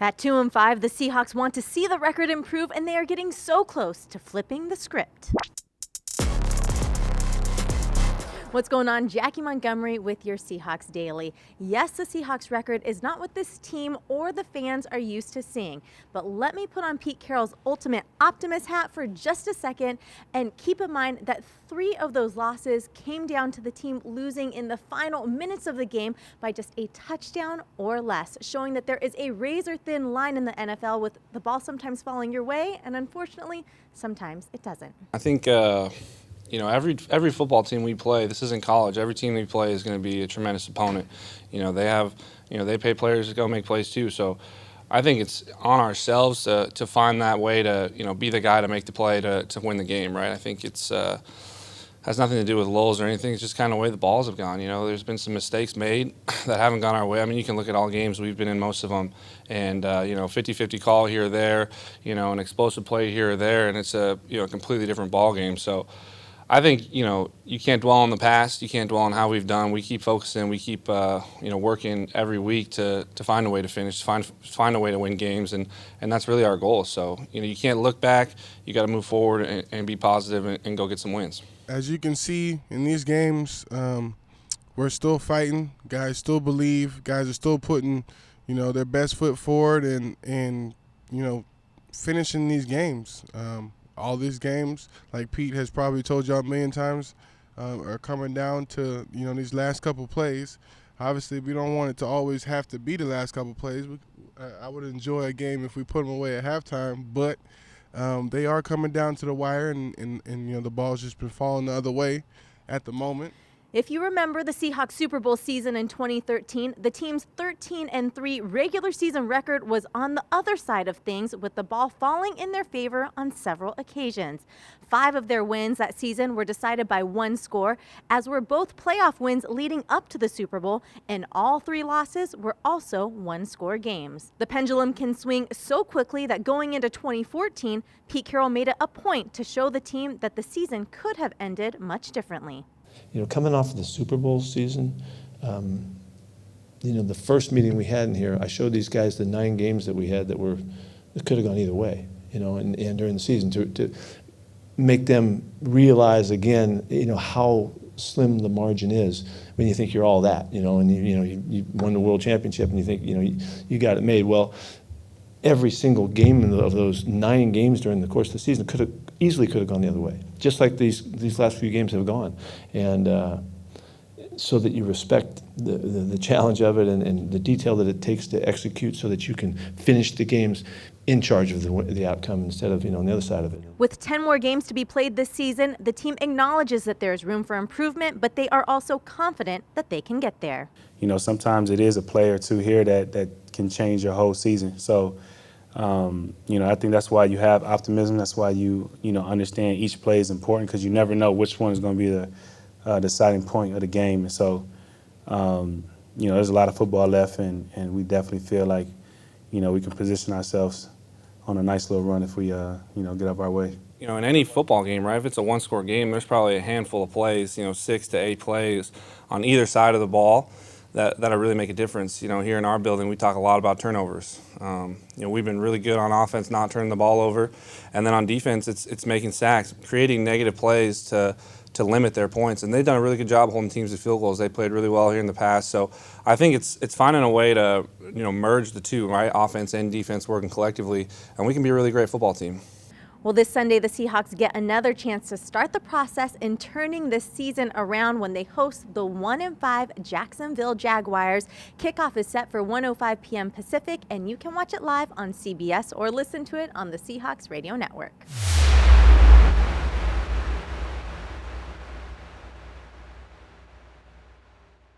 At 2-5, the Seahawks want to see the record improve, and they are getting so close to flipping the script. What's going on? Jackie Montgomery with your Seahawks Daily. Yes, the Seahawks record is not what this team or the fans are used to seeing, but let me put on Pete Carroll's ultimate optimist hat for just a second and keep in mind that 3 of those losses came down to the team losing in the final minutes of the game by just a touchdown or less, showing that there is a razor-thin line in the NFL with the ball sometimes falling your way, and unfortunately, sometimes it doesn't. I think every football team we play, this isn't college, every team we play is going to be a tremendous opponent. They pay players to go make plays too. So I think it's on ourselves to find that way to, be the guy to make the play to win the game, right? I think it's has nothing to do with lulls or anything. It's just kind of the way the balls have gone. There's been some mistakes made that haven't gone our way. I mean, you can look at all games. We've been in most of them. And, 50-50 call here or there, an explosive play here or there, and it's a completely different ball game. So I think, you can't dwell on the past. You can't dwell on how we've done. We keep focusing. We keep, working every week to find a way to finish, find a way to win games, and that's really our goal. So, you can't look back. You got to move forward and be positive and go get some wins. As you can see in these games, we're still fighting. Guys still believe. Guys are still putting, their best foot forward and finishing these games. All these games, like Pete has probably told y'all a million times, are coming down to, these last couple plays. Obviously, we don't want it to always have to be the last couple plays. I would enjoy a game if we put them away at halftime, but they are coming down to the wire, and the ball's just been falling the other way at the moment. If you remember the Seahawks Super Bowl season in 2013, the team's 13-3 regular season record was on the other side of things, with the ball falling in their favor on several occasions. 5 of their wins that season were decided by 1 score, as were both playoff wins leading up to the Super Bowl, and all 3 losses were also 1-score games. The pendulum can swing so quickly that going into 2014, Pete Carroll made it a point to show the team that the season could have ended much differently. Coming off of the Super Bowl season, the first meeting we had in here, I showed these guys the 9 games that we had that could have gone either way, and during the season to make them realize again, how slim the margin is when you think you're all that, and you won the world championship and you think, you got it made. Well, every single game of those 9 games during the course of the season easily could have gone the other way, just like these last few games have gone. And so that you respect the challenge of it and the detail that it takes to execute so that you can finish the games in charge of the outcome instead of, on the other side of it. With 10 more games to be played this season, the team acknowledges that there's room for improvement, but they are also confident that they can get there. Sometimes it is a play or two here that can change your whole season. So, I think that's why you have optimism. That's why you understand each play is important, because you never know which one is going to be the deciding point of the game. And so, there's a lot of football left, and we definitely feel like, we can position ourselves on a nice little run if we, get up our way. In any football game, right, if it's a 1-score game, there's probably a handful of plays, 6 to 8 plays on either side of the ball that'll really make a difference. Here in our building, we talk a lot about turnovers. We've been really good on offense, not turning the ball over. And then on defense, it's making sacks, creating negative plays to limit their points. And they've done a really good job holding teams to field goals. They played really well here in the past. So I think it's finding a way to, merge the two, right? Offense and defense working collectively. And we can be a really great football team. Well, this Sunday, the Seahawks get another chance to start the process in turning this season around when they host the 1-5 Jacksonville Jaguars. Kickoff is set for 1:05 p.m. Pacific, and you can watch it live on CBS or listen to it on the Seahawks Radio Network.